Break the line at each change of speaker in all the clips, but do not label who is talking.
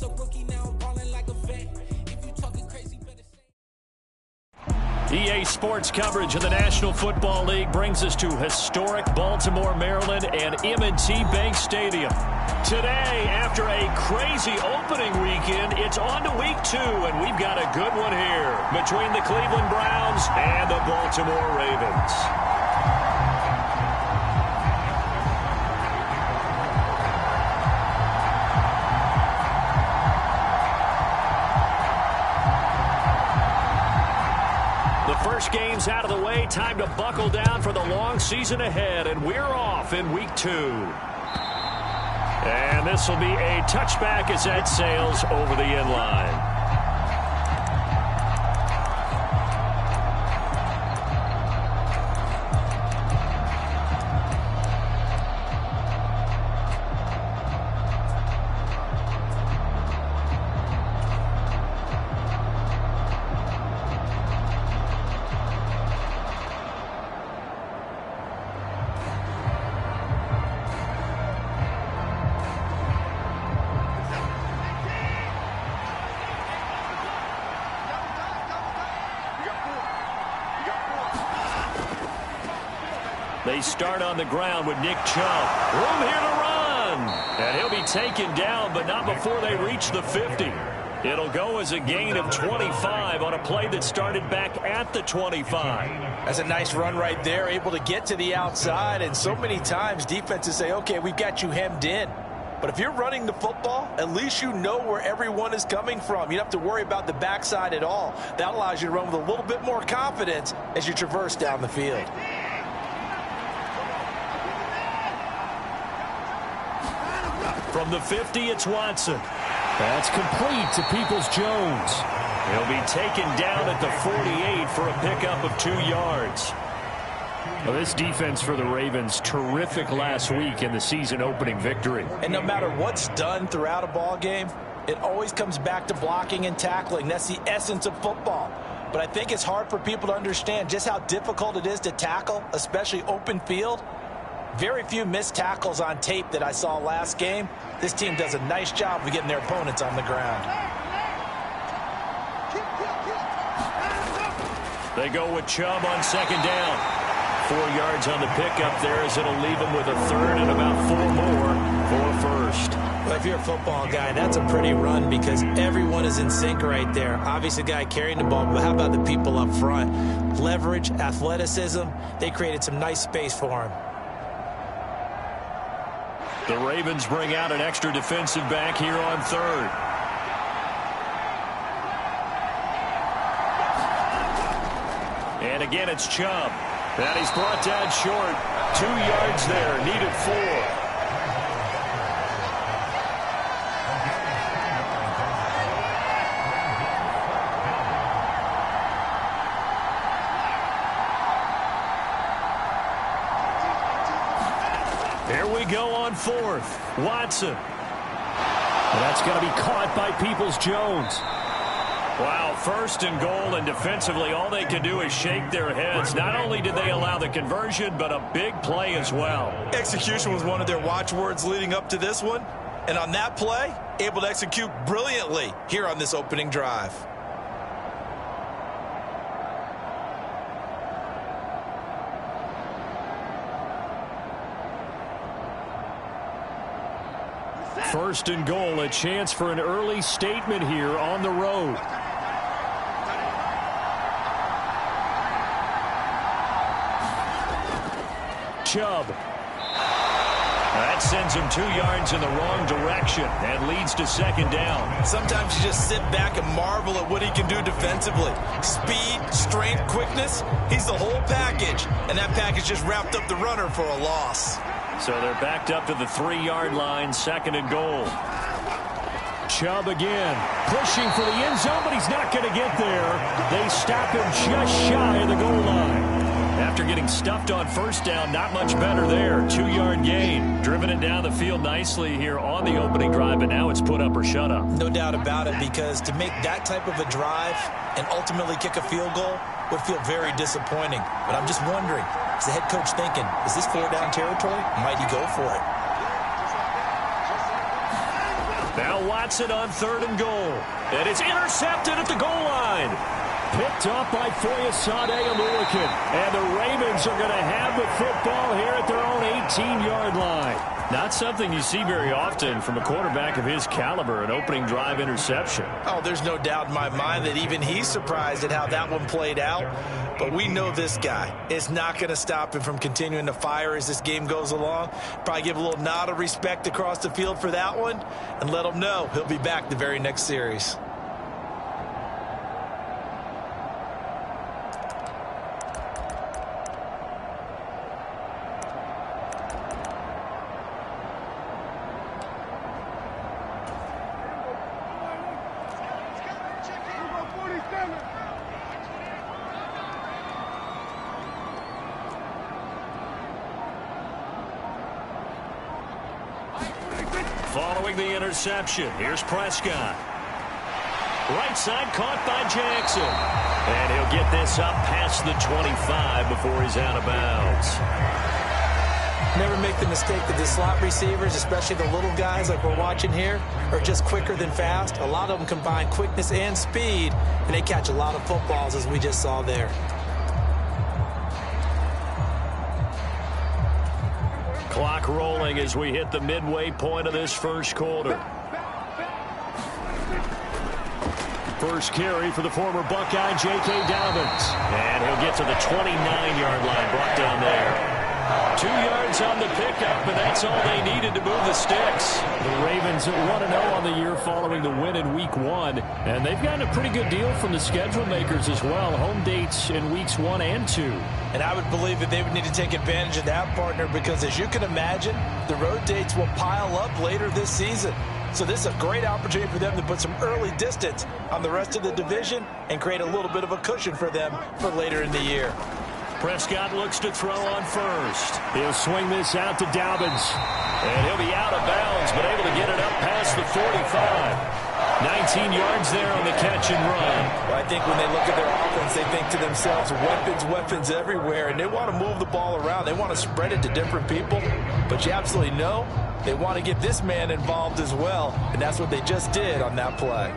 a rookie, now I'm balling like a vet. If you talking crazy, better say.
EA Sports coverage of the National Football League brings us to historic Baltimore, Maryland, and M&T Bank Stadium. Today, after a crazy opening weekend, it's on to week 2, and we've got a good one here between the Cleveland Browns and the Baltimore Ravens. First game's out of the way. Time to buckle down for the long season ahead, and we're off in week 2. And this will be a touchback as that sails over the end line. They start on the ground with Nick Chubb. Room here to run. And he'll be taken down, but not before they reach the 50. It'll go as a gain of 25 on a play that started back at the 25.
That's a nice run right there, able to get to the outside. And so many times defenses say, okay, we've got you hemmed in. But if you're running the football, at least you know where everyone is coming from. You don't have to worry about the backside at all. That allows you to run with a little bit more confidence as you traverse down the field.
From the 50, it's Watson. That's complete to Peoples-Jones. He'll be taken down at the 48 for a pickup of 2 yards. Well, this defense for the Ravens, terrific last week in the season-opening victory.
And no matter what's done throughout a ball game, it always comes back to blocking and tackling. That's the essence of football. But I think it's hard for people to understand just how difficult it is to tackle, especially open field. Very few missed tackles on tape that I saw last game. This team does a nice job of getting their opponents on the ground.
They go with Chubb on second down. 4 yards on the pickup there as it'll leave them with a third and about 4 more for a first.
Well, if you're a football guy, that's a pretty run because everyone is in sync right there. Obviously, the guy carrying the ball, but how about the people up front? Leverage, athleticism, they created some nice space for him.
The Ravens bring out an extra defensive back here on third. And again, it's Chubb. And he's brought down short. 2 yards there, needed 4. Here we go on fourth. Watson. And that's going to be caught by Peoples-Jones. Wow, first and goal, and defensively all they can do is shake their heads. Not only did they allow the conversion, but a big play as well.
Execution was one of their watchwords leading up to this one. And on that play, able to execute brilliantly here on this opening drive.
First and goal, a chance for an early statement here on the road. Chubb. That sends him 2 yards in the wrong direction and leads to second down.
Sometimes you just sit back and marvel at what he can do defensively. Speed, strength, quickness, he's the whole package. And that package just wrapped up the runner for a loss.
So they're backed up to the 3-yard line, second and goal. Chubb again, pushing for the end zone, but he's not going to get there. They stop him just shy of the goal line. After getting stuffed on first down, not much better there. 2-yard gain. Driven it down the field nicely here on the opening drive, but now it's put up or shut up.
No doubt about it, because to make that type of a drive and ultimately kick a field goal would feel very disappointing. But I'm just wondering, is the head coach thinking, is this 4-down territory? Might he go for it?
Now Watson on 3rd and goal. And it's intercepted at the goal line. Picked up by Foyesade Aluakin. And the Ravens are going to have the football here at their own 18-yard line. Not something you see very often from a quarterback of his caliber, an opening drive interception.
Oh, there's no doubt in my mind that even he's surprised at how that one played out. But we know this guy is not going to stop him from continuing to fire as this game goes along. Probably give a little nod of respect across the field for that one and let him know he'll be back the very next series.
Following the interception, here's Prescott. Right side caught by Jackson. And he'll get this up past the 25 before he's out of bounds.
Never make the mistake that the slot receivers, especially the little guys like we're watching here, are just quicker than fast. A lot of them combine quickness and speed, and they catch a lot of footballs, as we just saw there.
Clock rolling as we hit the midway point of this first quarter. First carry for the former Buckeye, J.K. Dobbins. And he'll get to the 29-yard line, brought down there. 2 yards on the pickup, and that's all they needed to move the sticks. The Ravens at 1-0 on the year following the win in Week 1. And they've gotten a pretty good deal from the schedule makers as well. Home dates in Weeks 1 and 2.
And I would believe that they would need to take advantage of that, partner, because as you can imagine, the road dates will pile up later this season. So this is a great opportunity for them to put some early distance on the rest of the division and create a little bit of a cushion for them for later in the year.
Prescott looks to throw on first. He'll swing this out to Dobbins. And he'll be out of bounds, but able to get it up past the 45. 19 yards there on the catch and run.
Well, I think when they look at their offense, they think to themselves, weapons, weapons everywhere, and they want to move the ball around. They want to spread it to different people, but you absolutely know they want to get this man involved as well, and that's what they just did on that play.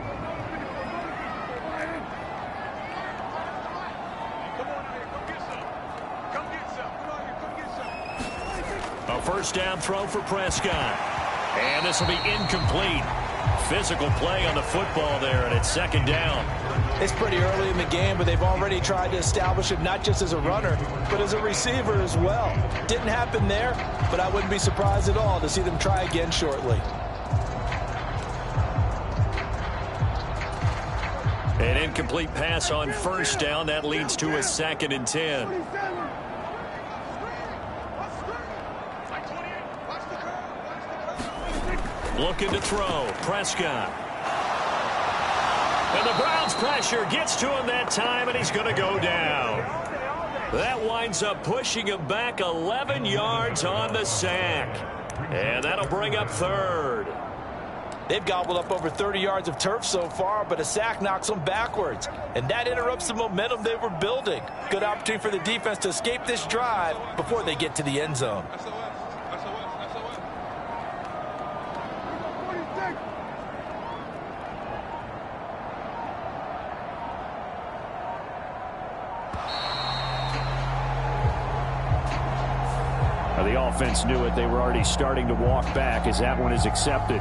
A first down throw for Prescott. And this will be incomplete. Physical play on the football there, and it's second down.
It's pretty early in the game, but they've already tried to establish him not just as a runner, but as a receiver as well. Didn't happen there, but I wouldn't be surprised at all to see them try again shortly.
An incomplete pass on first down. That leads to a 2nd and 10. Looking to throw. Prescott. And the Browns pressure gets to him that time, and he's going to go down. That winds up pushing him back 11 yards on the sack. And that'll bring up 3rd.
They've gobbled up over 30 yards of turf so far, but a sack knocks them backwards. And that interrupts the momentum they were building. Good opportunity for the defense to escape this drive before they get to the end zone.
The offense knew it. They were already starting to walk back as that one is accepted.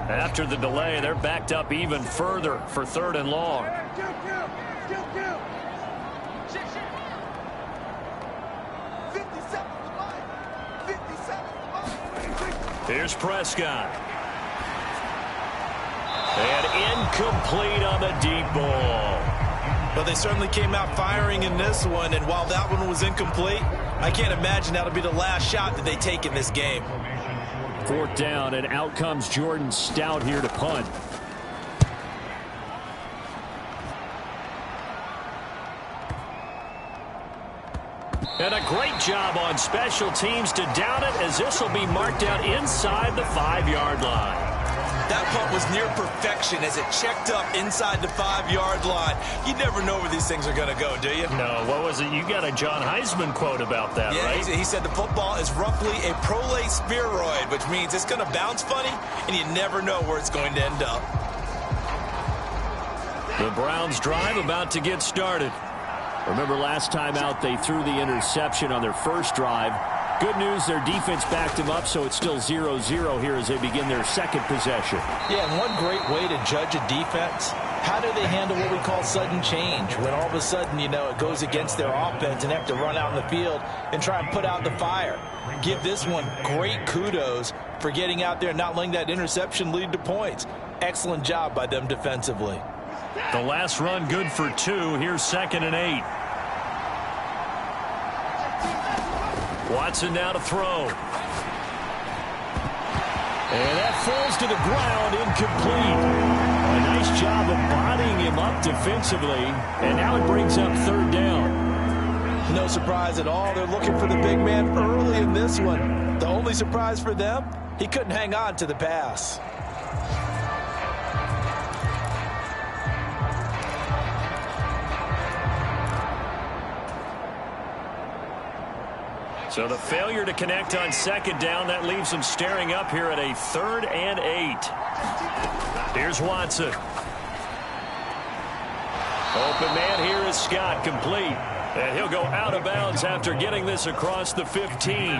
After the delay, they're backed up even further for 3rd and long. Here's Prescott. And incomplete on the deep ball.
Well, they certainly came out firing in this one, and while that one was incomplete, I can't imagine that'll be the last shot that they take in this game.
4th down, and out comes Jordan Stout here to punt. And a great job on special teams to down it, as this will be marked out inside the 5-yard line.
That punt was near perfection as it checked up inside the 5-yard line. You never know where these things are going to go, do you?
No, what was it? You got a John Heisman quote about that,
yeah,
right?
He said the football is roughly a prolate spheroid, which means it's going to bounce funny, and you never know where it's going to end up.
The Browns drive about to get started. Remember last time out they threw the interception on their first drive. Good news, their defense backed them up, so it's still 0-0 here as they begin their second possession.
Yeah, and one great way to judge a defense, how do they handle what we call sudden change? When all of a sudden, you know, it goes against their offense and they have to run out in the field and try and put out the fire. Give this one great kudos for getting out there and not letting that interception lead to points. Excellent job by them defensively.
The last run good for 2. Here's 2nd and 8. Watson now to throw. And that falls to the ground, incomplete. A nice job of bodying him up defensively. And now it brings up 3rd down.
No surprise at all. They're looking for the big man early in this one. The only surprise for them, he couldn't hang on to the pass.
So the failure to connect on 2nd down, that leaves them staring up here at a 3rd and 8. Here's Watson. Open man here is Scott, complete. And he'll go out of bounds after getting this across the 15.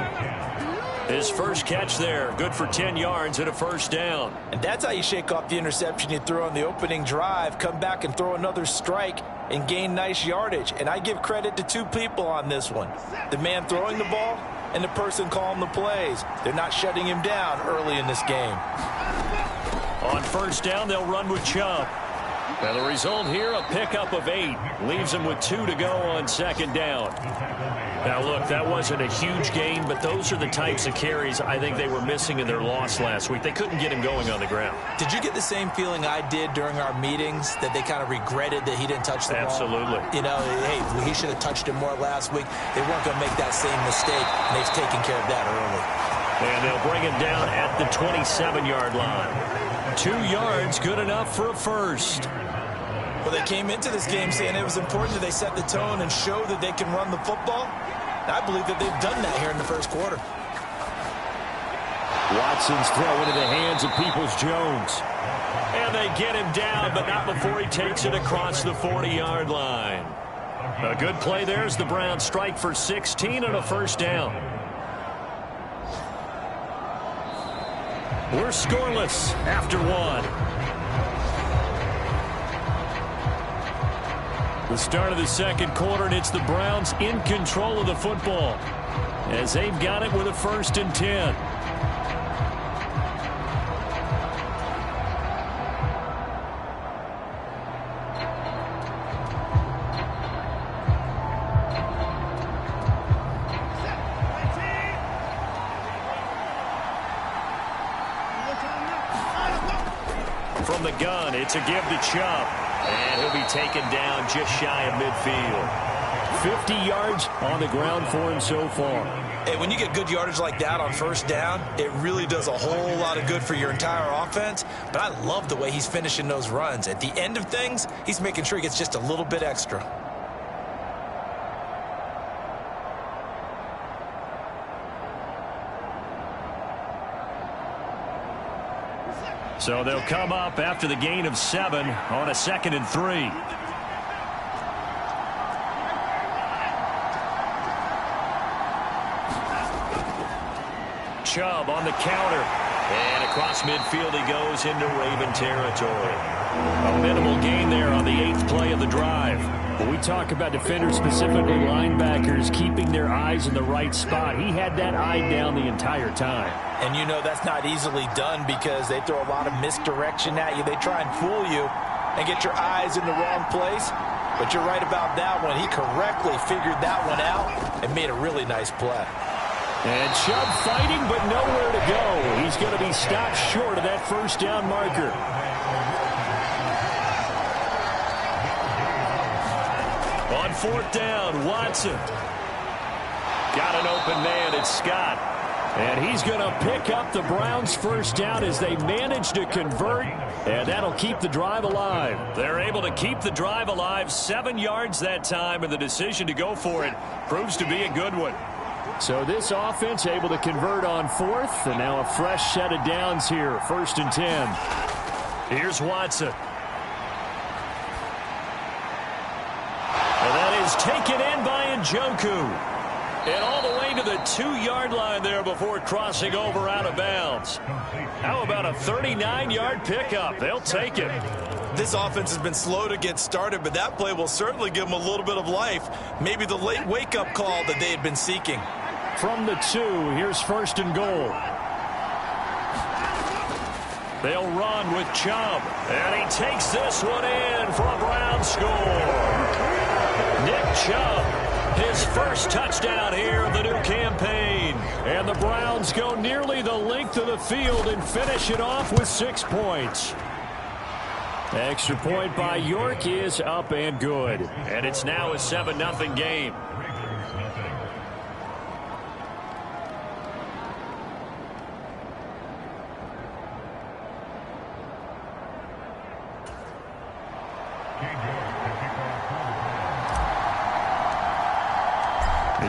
His first catch there, good for 10 yards and a 1st down.
And that's how you shake off the interception you threw on the opening drive, come back and throw another strike and gain nice yardage. And I give credit to 2 people on this one. The man throwing the ball and the person calling the plays. They're not shutting him down early in this game.
On 1st down, they'll run with Chubb. Now the result here, a pickup of 8. Leaves them with 2 to go on 2nd down. Now look, that wasn't a huge gain, but those are the types of carries I think they were missing in their loss last week. They couldn't get him going on the ground.
Did you get the same feeling I did during our meetings, that they kind of regretted that he didn't touch the ball?
Absolutely.
You know, hey, he should have touched it more last week. They weren't going to make that same mistake, and they've taken care of that early.
And they'll bring him down at the 27-yard line. 2 yards, good enough for a 1st.
Well, they came into this game saying it was important that they set the tone and show that they can run the football. I believe that they've done that here in the 1st quarter.
Watson's throw into the hands of Peoples-Jones. And they get him down, but not before he takes it across the 40-yard line. A good play there as the Browns strike for 16 and a 1st down. We're scoreless after 1. The start of the 2nd quarter, and it's the Browns in control of the football as they've got it with a 1st and 10. From the gun, it's a give to Chubb. And he'll be taken down just shy of midfield. 50 yards on the ground for him so far.
Hey, when you get good yardage like that on 1st down, it really does a whole lot of good for your entire offense. But I love the way he's finishing those runs. At the end of things, he's making sure he gets just a little bit extra.
So they'll come up after the gain of 7 on a 2nd and 3. Chubb on the counter. And across midfield he goes into Raven territory. A minimal gain there on the 8th play of the drive. When we talk about defenders, specifically linebackers, keeping their eyes in the right spot, he had that eye down the entire time.
And you know that's not easily done because they throw a lot of misdirection at you. They try and fool you and get your eyes in the wrong place. But you're right about that one. He correctly figured that one out and made a really nice play.
And Chubb fighting, but nowhere to go. He's going to be stopped short of that 1st down marker. On 4th down, Watson. Got an open man. It's Scott. And he's going to pick up the Browns' first down as they manage to convert, and that'll keep the drive alive. They're able to keep the drive alive, 7 yards that time, and the decision to go for it proves to be a good one. So this offense able to convert on 4th, and now a fresh set of downs here, 1st and 10. Here's Watson. And that is taken in by Njoku. And all the way to the 2-yard line there before crossing over out of bounds. How about a 39-yard pickup? They'll take it.
This offense has been slow to get started, but that play will certainly give them a little bit of life. Maybe the late wake-up call that they had been seeking.
From the 2, here's 1st and goal. They'll run with Chubb. And he takes this one in for a Brown score. Nick Chubb, his first touchdown here of the new campaign. And the Browns go nearly the length of the field and finish it off with 6 points. Extra point by York is up and good. And it's now a 7-0 game.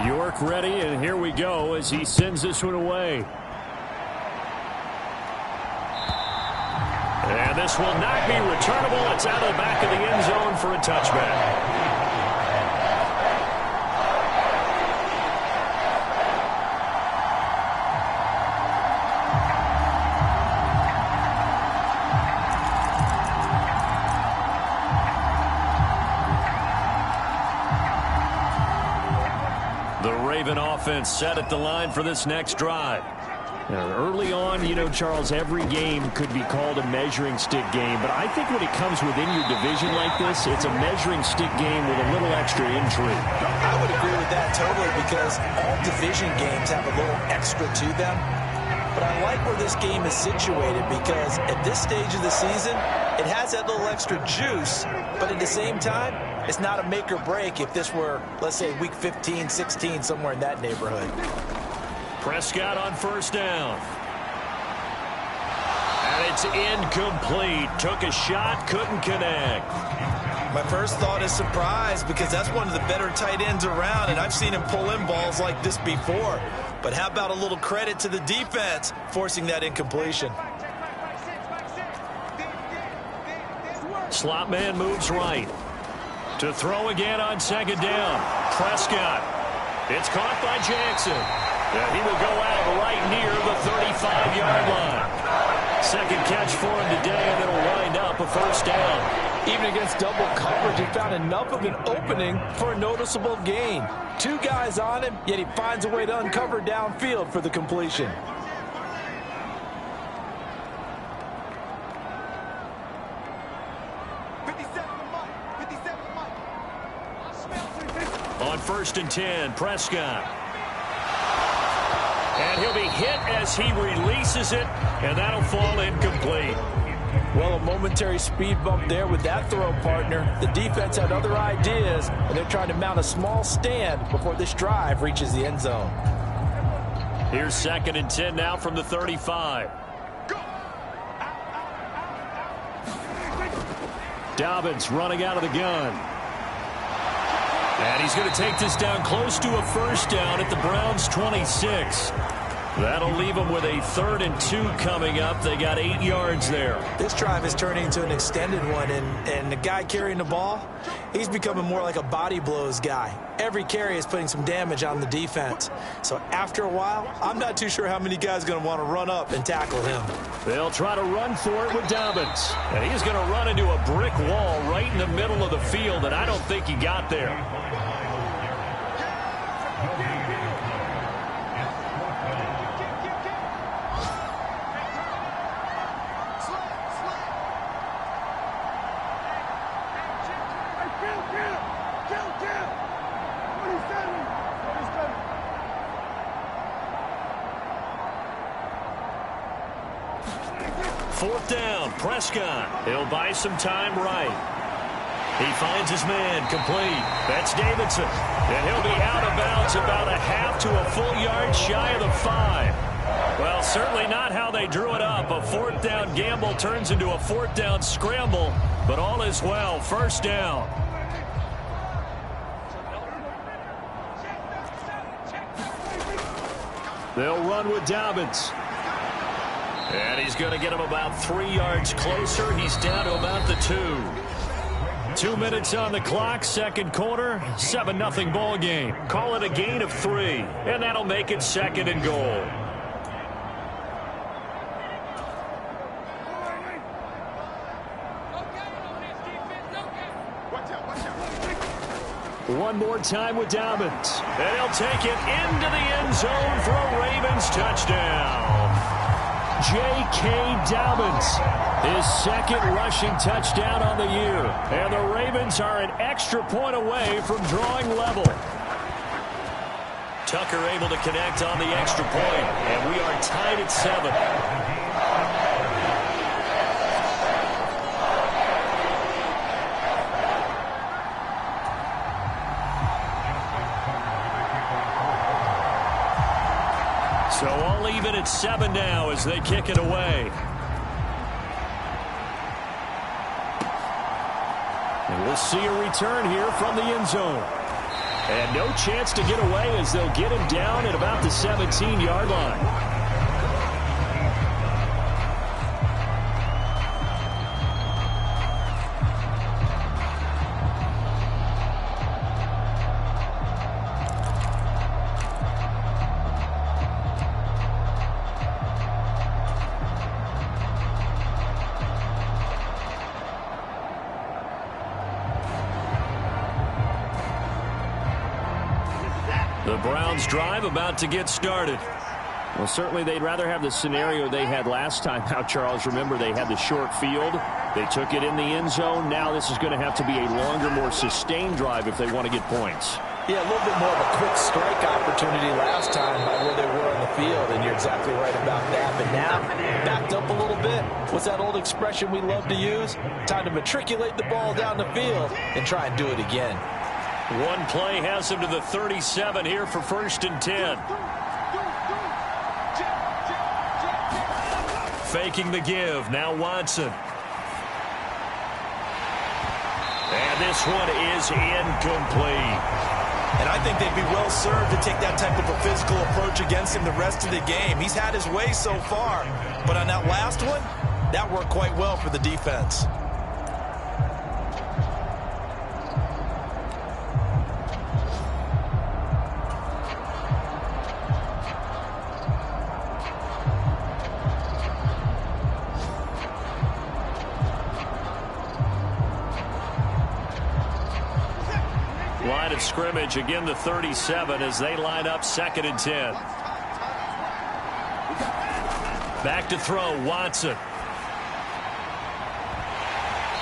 York ready, and here we go as he sends this one away. And this will not be returnable. It's out of the back of the end zone for a touchback. Offense set at the line for this next drive. Now, early on, you know, Charles, every game could be called a measuring stick game, but I think when it comes within your division like this, it's a measuring stick game with a little extra intrigue.
I would agree with that totally, because all division games have a little extra to them. But I like where this game is situated, because at this stage of the season, it has that little extra juice, but at the same time, it's not a make or break if this were, let's say, week 15, 16, somewhere in that neighborhood.
Prescott on 1st down. And it's incomplete. Took a shot, couldn't connect.
My first thought is surprise, because that's one of the better tight ends around, and I've seen him pull in balls like this before. But how about a little credit to the defense forcing that incompletion?
Slot man moves right. To throw again on 2nd down. Prescott. It's caught by Jackson. And he will go out right near the 35-yard line. Second catch for him today, and it'll wind up a 1st down.
Even against double coverage, he found enough of an opening for a noticeable gain. 2 guys on him, yet he finds a way to uncover downfield for the completion.
On 1st and 10, Prescott. And he'll be hit as he releases it, and that'll fall incomplete.
Well, a momentary speed bump there with that throw, partner. The defense had other ideas, and they're trying to mount a small stand before this drive reaches the end zone.
Here's 2nd and 10 now from the 35. Dobbins running out of the gun. And he's going to take this down close to a 1st down at the Browns' 26. That'll leave them with a 3rd and 2 coming up. They got 8 yards there.
This drive is turning into an extended one, and the guy carrying the ball, he's becoming more like a body blows guy. Every carry is putting some damage on the defense. So after a while, I'm not too sure how many guys are going to want to run up and tackle him.
They'll try to run for it with Dobbins. And he's going to run into a brick wall right in the middle of the field, and I don't think he got there. Fourth down, Prescott. He'll buy some time right. He finds his man, complete. That's Davidson. And he'll be out of bounds about a half to a full yard shy of the 5. Well, certainly not how they drew it up. A fourth down gamble turns into a fourth down scramble, but all is well. First down. They'll run with Dobbins. And he's going to get him about 3 yards closer. He's down to about the 2. 2 minutes on the clock, second quarter, 7-0 ball game. Call it a gain of 3, and that'll make it second and goal. One more time with Dobbins. And he'll take it into the end zone for a Ravens touchdown. J.K. Dobbins, his second rushing touchdown on the year. And the Ravens are an extra point away from drawing level. Tucker able to connect on the extra point, and we are tied at 7. So all even at 7 now as they kick it away. And we'll see a return here from the end zone. And no chance to get away as they'll get him down at about the 17-yard line. The Browns drive about to get started. Well, certainly they'd rather have the scenario they had last time out, Charles. Remember, they had the short field. They took it in the end zone. Now this is going to have to be a longer, more sustained drive if they want to get points.
Yeah, a little bit more of a quick strike opportunity last time by where they were on the field, and you're exactly right about that. But now, backed up a little bit. What's that old expression we love to use? Time to matriculate the ball down the field and try and do it again.
One play has him to the 37 here for 1st and 10. Faking the give. Now Watson. And this one is incomplete.
And I think they'd be well served to take that type of a physical approach against him the rest of the game. He's had his way so far. But on that last one, that worked quite well for the defense.
Line of scrimmage, again the 37 as they line up 2nd and 10. Back to throw, Watson.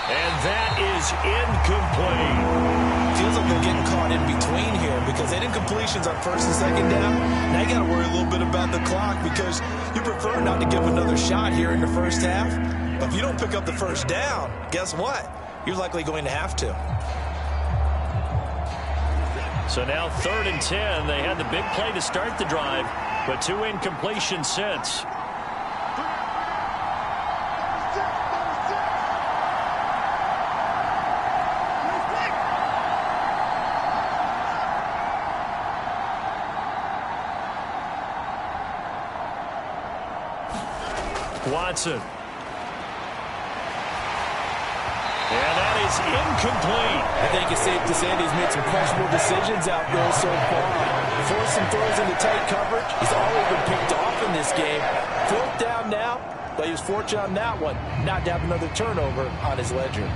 And that is incomplete.
Feels like they're getting caught in between here because they did completions on 1st and 2nd down. Now you got to worry a little bit about the clock because you prefer not to give another shot here in the first half. But if you don't pick up the first down, guess what? You're likely going to have to.
So now 3rd and 10. They had the big play to start the drive, but 2 incompletions since. Watson. And that is incomplete.
I think it's safe to say that he's made some questionable decisions out there so far. Forced some throws into tight coverage. He's always been picked off in this game. 4th down now, but he was fortunate on that one not to have another turnover on his ledger.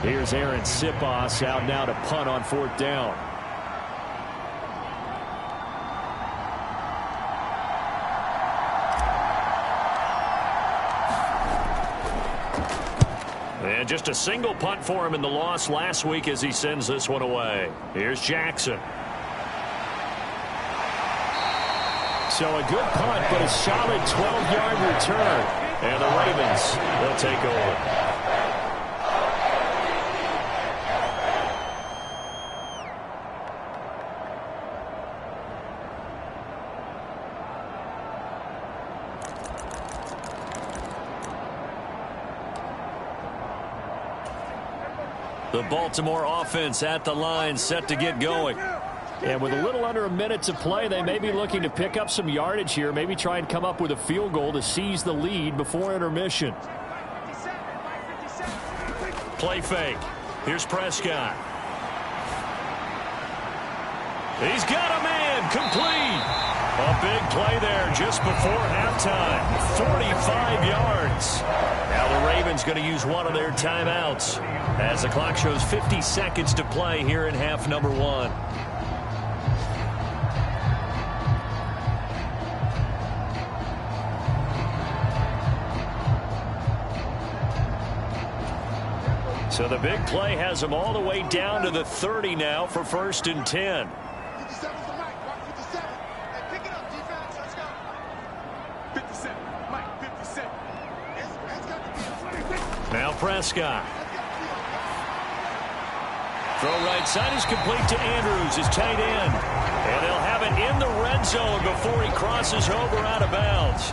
Here's Aaron Sipos out now to punt on 4th down. And just a single punt for him in the loss last week as he sends this one away. Here's Jackson. So a good punt, but a solid 12-yard return. And the Ravens will take over. The Baltimore offense at the line, set to get going. And with a little under a minute to play, they may be looking to pick up some yardage here, maybe try and come up with a field goal to seize the lead before intermission. Play fake. Here's Prescott. He's got a man, complete. A big play there just before halftime. 45 yards. Now the Ravens going to use one of their timeouts as the clock shows 50 seconds to play here in half number 1. So the big play has them all the way down to the 30 now for 1st and 10. Now Prescott. Throw right side is complete to Andrews, his tight end. And they'll have it in the red zone before he crosses over out of bounds.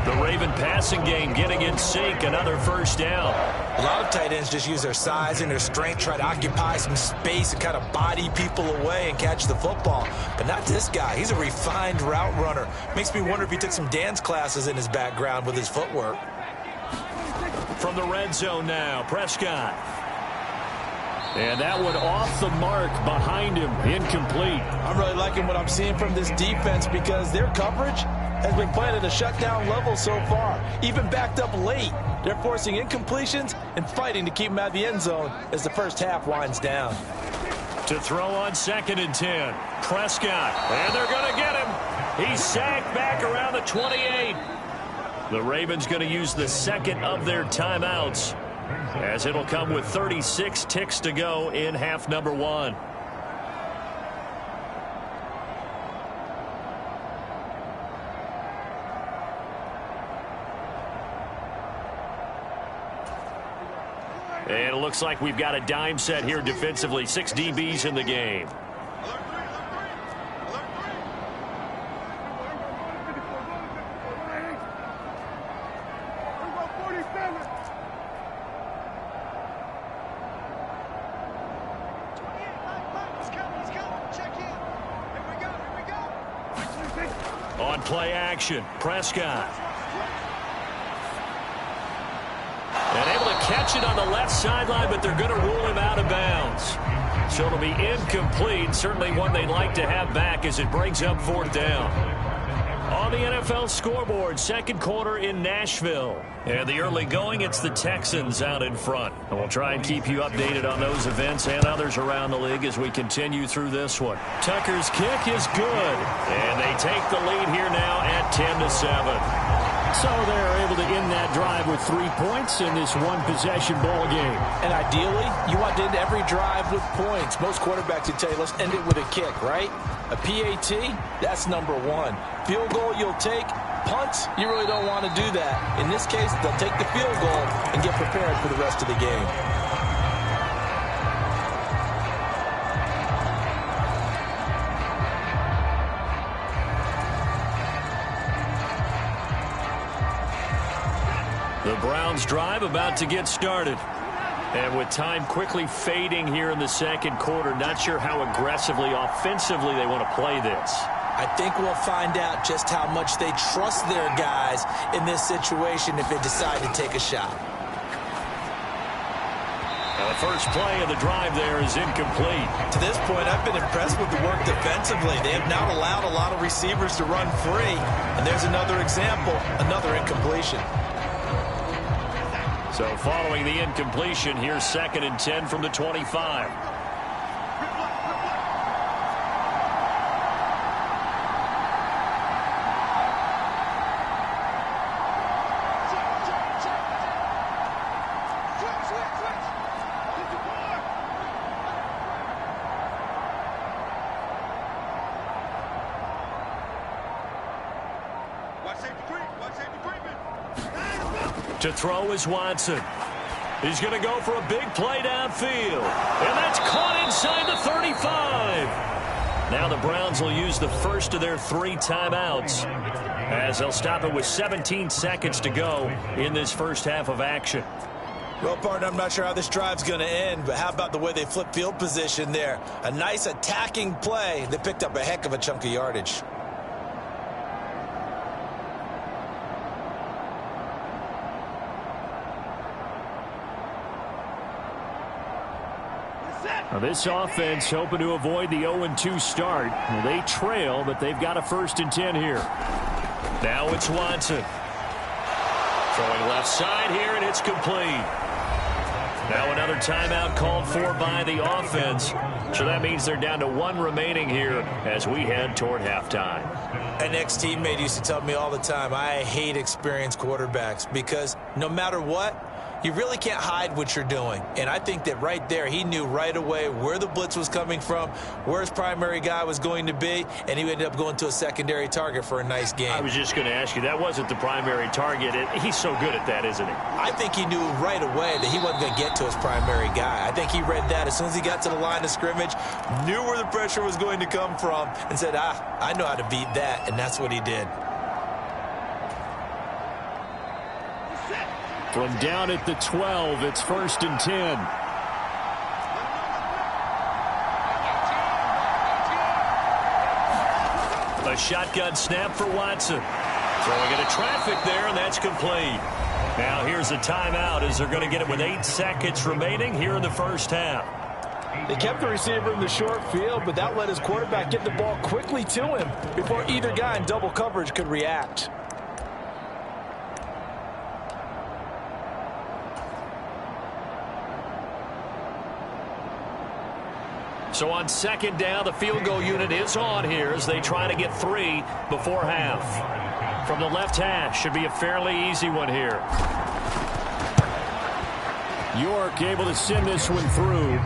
The Raven passing game getting in sync, another first down.
A lot of tight ends just use their size and their strength, try to occupy some space and kind of body people away and catch the football. But not this guy. He's a refined route runner. Makes me wonder if he took some dance classes in his background with his footwork.
From the red zone now, Prescott. And that one off the mark behind him, incomplete.
I'm really liking what I'm seeing from this defense because their coverage has been playing at a shutdown level so far. Even backed up late, they're forcing incompletions and fighting to keep them out of the end zone as the first half winds down.
To throw on 2nd and 10, Prescott. And they're going to get him. He's sacked back around the 28. The Ravens going to use the second of their timeouts as it'll come with 36 ticks to go in half number 1. And it looks like we've got a dime set here defensively. 6 DBs in the game. On play action, Prescott. And able to catch it on the left sideline, but they're going to rule him out of bounds. So it'll be incomplete. Certainly one they'd like to have back as it brings up 4th down. On the NFL scoreboard, 2nd quarter in Nashville. And the early going, it's the Texans out in front. And we'll try and keep you updated on those events and others around the league as we continue through this one. Tucker's kick is good. And they take the lead here now at 10-7. So they're able to end that drive with 3 points in this one-possession ball game.
And ideally, you want to end every drive with points. Most quarterbacks would tell you, let's end it with a kick, right? A PAT, that's number 1. Field goal you'll take. Punts, you really don't want to do that. In this case, they'll take the field goal and get prepared for the rest of the game.
The Browns drive about to get started. And with time quickly fading here in the 2nd quarter, not sure how aggressively, offensively they want to play this.
I think we'll find out just how much they trust their guys in this situation if they decide to take a shot.
Now the first play of the drive there is incomplete.
To this point, I've been impressed with the work defensively. They have not allowed a lot of receivers to run free. And there's another example, another incompletion.
So following the incompletion, here's 2nd and 10 from the 25. To throw is Watson. He's going to go for a big play downfield. And that's caught inside the 35. Now the Browns will use the first of their 3 timeouts as they'll stop it with 17 seconds to go in this first half of action.
Well, partner, I'm not sure how this drive's going to end, but how about the way they flip field position there? A nice attacking play that picked up a heck of a chunk of yardage.
Now this offense hoping to avoid the 0-2 start. Well, they trail, but they've got a 1st and 10 here. Now it's Watson. Throwing left side here, and it's complete. Now another timeout called for by the offense. So that means they're down to 1 remaining here as we head toward halftime.
An ex-teammate used to tell me all the time, I hate experienced quarterbacks because no matter what, you really can't hide what you're doing. And I think that right there, he knew right away where the blitz was coming from, where his primary guy was going to be, and he ended up going to a secondary target for a nice game.
I was just going to ask you, that wasn't the primary target. He's so good at that, isn't he?
I think he knew right away that he wasn't going to get to his primary guy. I think he read that as soon as he got to the line of scrimmage, knew where the pressure was going to come from, and said, I know how to beat that, and that's what he did.
From down at the 12, it's 1st and 10. A shotgun snap for Watson. Throwing into traffic there, and that's complete. Now here's a timeout as they're going to get it with 8 seconds remaining here in the first half.
They kept the receiver in the short field, but that let his quarterback get the ball quickly to him before either guy in double coverage could react.
So on 2nd down, the field goal unit is on here as they try to get 3 before half. From the left hash, should be a fairly easy one here. York able to send this one through.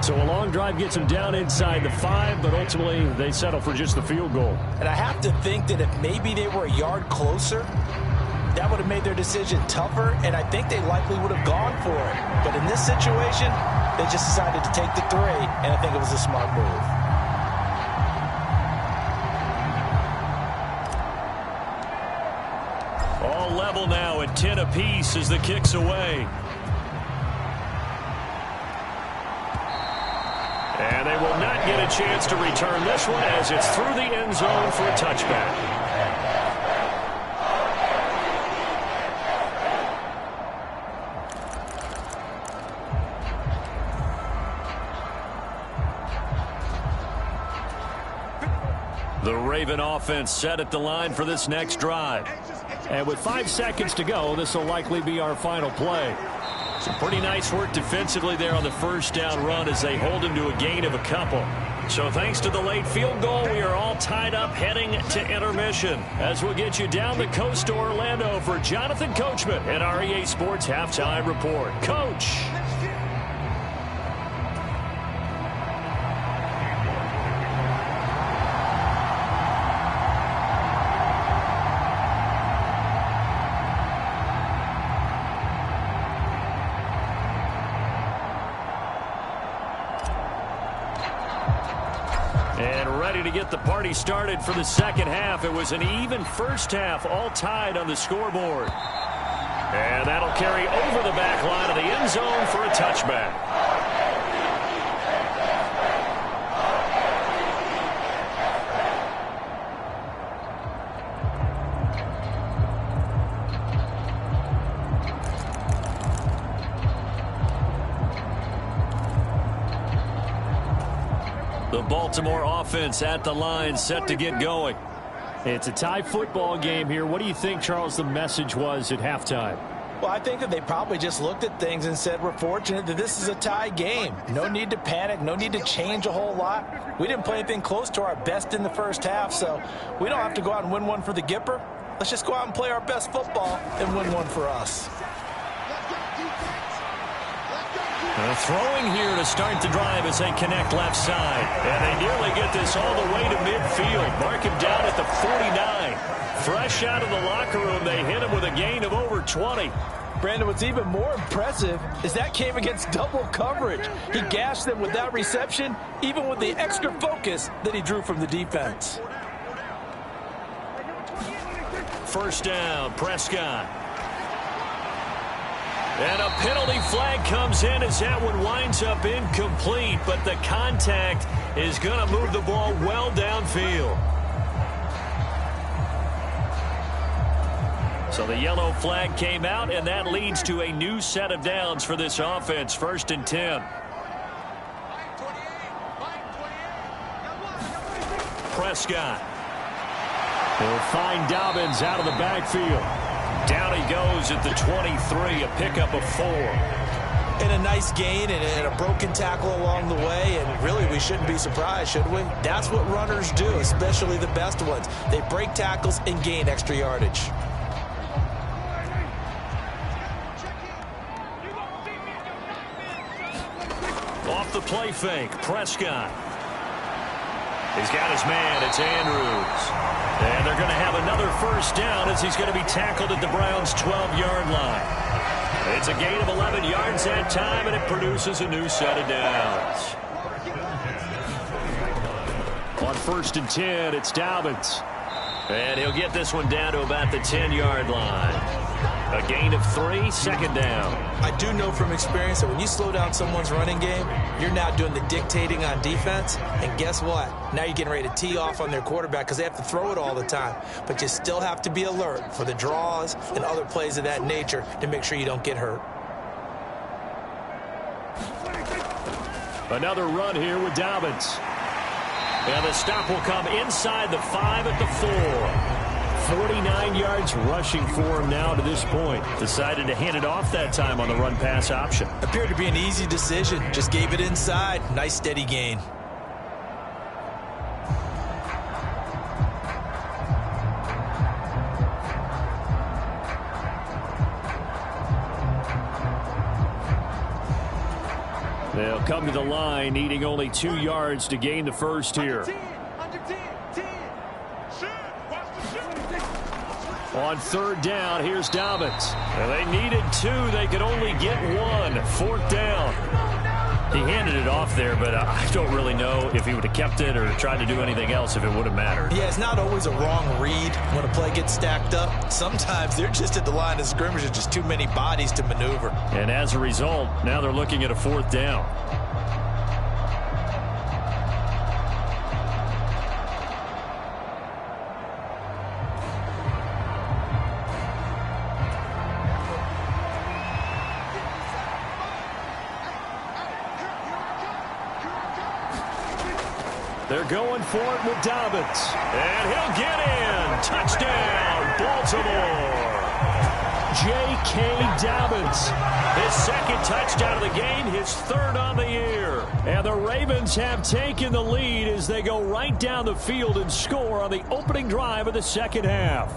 So a long drive gets them down inside the 5, but ultimately they settle for just the field goal.
And I have to think that if maybe they were a yard closer, that would have made their decision tougher, and I think they likely would have gone for it. But in this situation, they just decided to take the 3, and I think it was a smart move.
All level now at 10 apiece as the kick's away. And they will not get a chance to return this one as it's through the end zone for a touchback. The Raven offense set at the line for this next drive. And with 5 seconds to go, this will likely be our final play. Some pretty nice work defensively there on the 1st down run as they hold him to a gain of a couple. So thanks to the late field goal, we are all tied up heading to intermission. As we'll get you down the coast to Orlando for Jonathan Coachman at our EA Sports Halftime Report. Coach. And ready to get the party started for the second half. It was an even first half, all tied on the scoreboard. And that'll carry over the back line of the end zone for a touchback. The Baltimore offense at the line, set to get going. It's a tie football game here. What do you think, Charles, the message was at halftime?
Well, I think that they probably just looked at things and said, we're fortunate that this is a tie game. No need to panic, no need to change a whole lot. We didn't play anything close to our best in the first half, so we don't have to go out and win one for the Gipper. Let's just go out and play our best football and win one for us.
Throwing here to start the drive as they connect left side. And they nearly get this all the way to midfield. Mark him down at the 49. Fresh out of the locker room, they hit him with a gain of over 20.
Brandon, what's even more impressive is that came against double coverage. He gashed them with that reception, even with the extra focus that he drew from the defense.
First down, Prescott. And a penalty flag comes in as that one winds up incomplete, but the contact is going to move the ball well downfield. So the yellow flag came out, and that leads to a new set of downs for this offense. 1st and 10. Prescott. He'll find Dobbins out of the backfield. Down he goes at the 23, a pickup of 4.
And a nice gain and a broken tackle along the way, and really we shouldn't be surprised, should we? That's what runners do, especially the best ones. They break tackles and gain extra yardage.
Off the play fake, Prescott. He's got his man, it's Andrews. And they're going to have another 1st down as he's going to be tackled at the Browns' 12-yard line. It's a gain of 11 yards that time, and it produces a new set of downs. On 1st and 10, it's Dobbins. And he'll get this one down to about the 10-yard line. A gain of 3, 2nd down.
I do know from experience that when you slow down someone's running game, you're now doing the dictating on defense. And guess what? Now you're getting ready to tee off on their quarterback because they have to throw it all the time. But you still have to be alert for the draws and other plays of that nature to make sure you don't get hurt.
Another run here with Dobbins. And the stop will come inside the 5 at the 4. 49 yards rushing for him now to this point. Decided to hand it off that time on the run-pass option.
Appeared to be an easy decision. Just gave it inside. Nice steady gain.
They'll come to the line, needing only 2 yards to gain the first here. On 3rd down, here's Dobbins. And they needed 2. They could only get 1. 4th down. He handed it off there, but I don't really know if he would have kept it or tried to do anything else if it would have mattered.
Yeah, it's not always a wrong read when a play gets stacked up. Sometimes they're just at the line of scrimmage. There's just too many bodies to maneuver.
And as a result, now they're looking at a 4th down. They're going for it with Dobbins. And he'll get in. Touchdown, Baltimore. J.K. Dobbins. His 2nd touchdown of the game, his 3rd on the year. And the Ravens have taken the lead as they go right down the field and score on the opening drive of the 2nd half.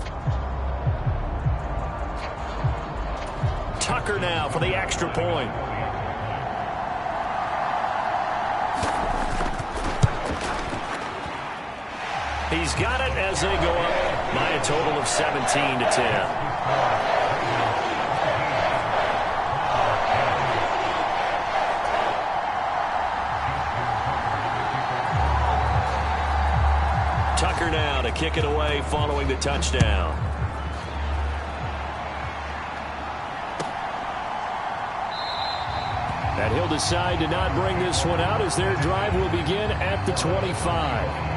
Tucker now for the extra point. He's got it as they go up by a total of 17 to 10. Tucker now to kick it away following the touchdown. And he'll decide to not bring this one out as their drive will begin at the 25.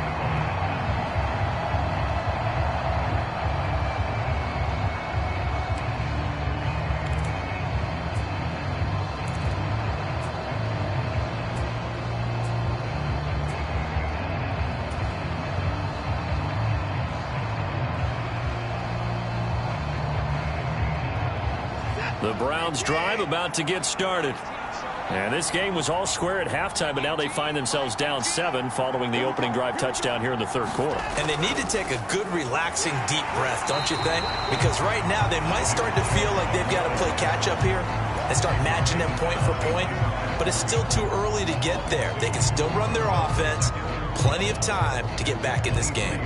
The Browns drive about to get started. And this game was all square at halftime, but now they find themselves down 7 following the opening drive touchdown here in the 3rd quarter.
And they need to take a good, relaxing, deep breath, don't you think? Because right now they might start to feel like they've got to play catch-up here and start matching them point for point. But it's still too early to get there. They can still run their offense. Plenty of time to get back in this game.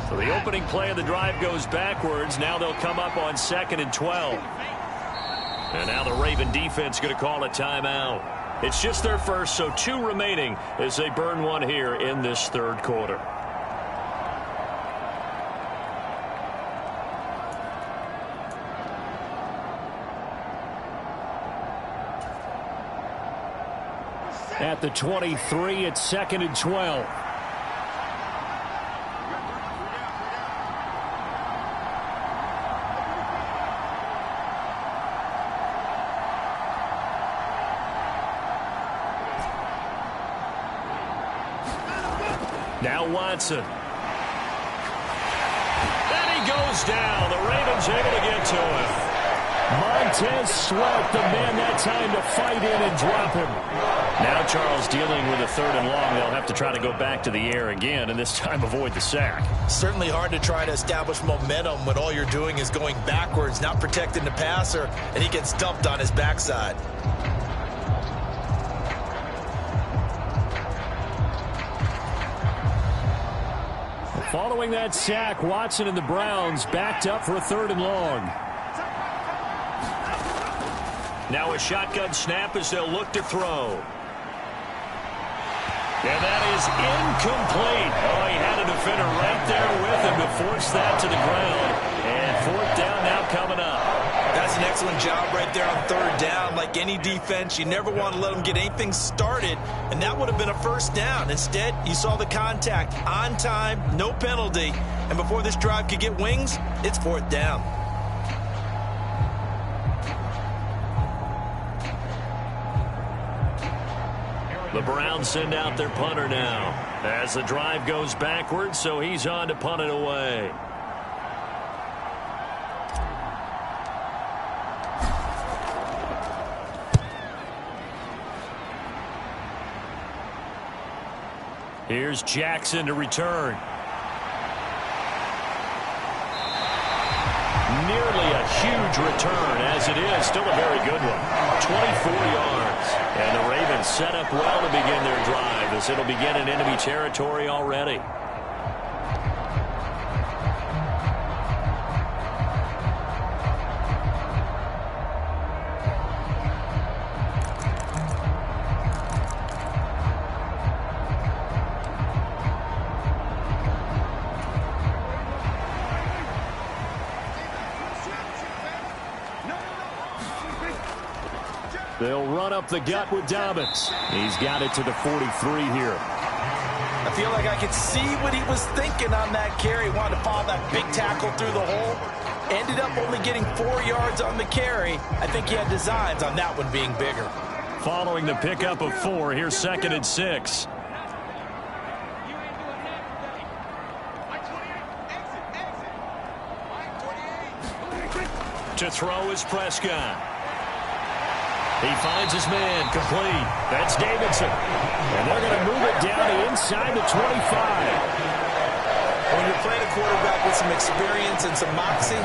The The opening play of the drive goes backwards. Now they'll come up on 2nd and 12. And now the Raven defense going to call a timeout. It's just their first, so 2 remaining as they burn one here in this third quarter. At the 23, it's 2nd and 12. Now Watson. And he goes down. The Ravens able to get to him. Montez Sweat, the man that time to fight in and drop him. Now Charles dealing with a 3rd and long. They'll have to try to go back to the air again, and this time avoid the sack.
Certainly hard to try to establish momentum when all you're doing is going backwards, not protecting the passer, and he gets dumped on his backside.
Following that sack, Watson and the Browns backed up for a 3rd and long. Now a shotgun snap as they'll look to throw. And that is incomplete. Oh, he had a defender right there with him to force that to the ground. And 4th down now coming up.
That's an excellent job right there on 3rd down. Like any defense, you never want to let them get anything started, and that would have been a 1st down. Instead, you saw the contact on time, no penalty, and before this drive could get wings, it's 4th down.
The Browns send out their punter now as the drive goes backwards, so he's on to punt it away. Here's Jackson to return. Nearly a huge return, as it is. Still a very good one. 24 yards. And the Ravens set up well to begin their drive, as it'll begin in enemy territory already. They'll run up the gut with Dobbins. He's got it to the 43 here.
I feel like I could see what he was thinking on that carry. Wanted to follow that big tackle through the hole. Ended up only getting 4 yards on the carry. I think he had designs on that one being bigger.
Following the pickup of 4, here's 2nd and 6. To throw is Prescott. He finds his man, complete. That's Davidson. And they're going to move it down to inside the 25.
When you're playing a quarterback with some experience and some moxie,